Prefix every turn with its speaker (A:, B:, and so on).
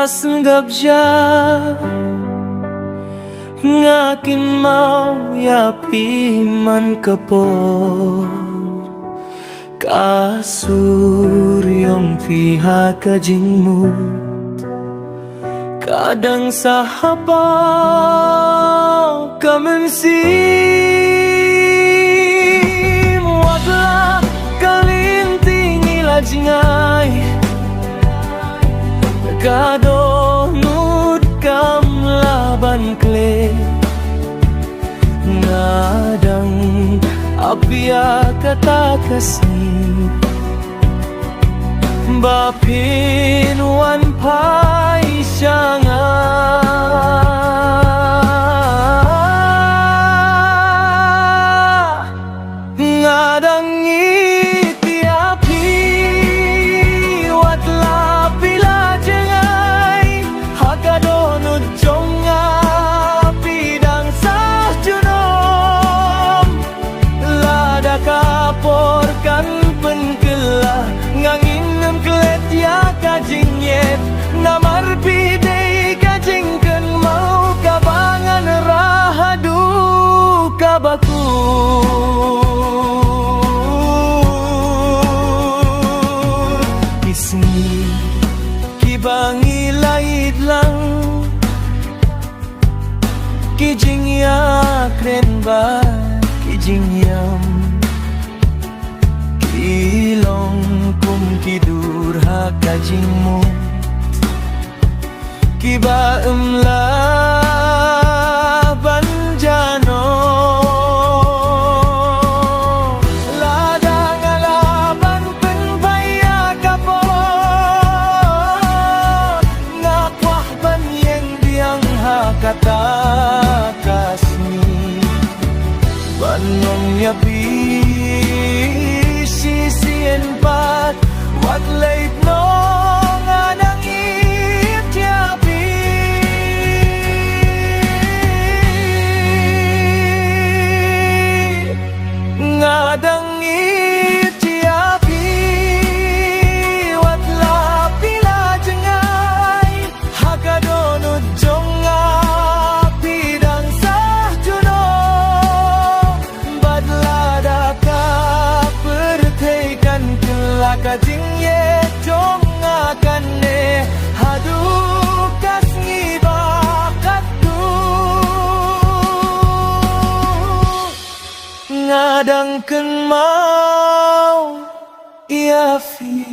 A: senggap ja ngakin mau yapi man kepor kasur yang pihak kajingmu kadang sahabat kemensim waklah kalinting ilajingai kado nut kam laban kle ngadang apia kata kasih bapin wan pai syanga ngadang itiapi watla pila jengai hakadonut jonga pidang sah junom lada kaporkan penkelah nganginem klet ya kajing yet namar pidei kajingken mau kabangan rahadu kabaku isni kibangi laid lang kijing ya kren ba kijing yam ilong kum kidur hakajingmu kiba banjano ladang alaban penbaya kapot ngakwah ban yang biang hakata kasni banong yapi sisien pat wat late no ngadang itiapi ngadang itiapi wat la pila jengai hakadonut jonga pidang sah juno badlada kajing ye jongakan ne hadu kasngi bakatu ngadangkeun mau yafi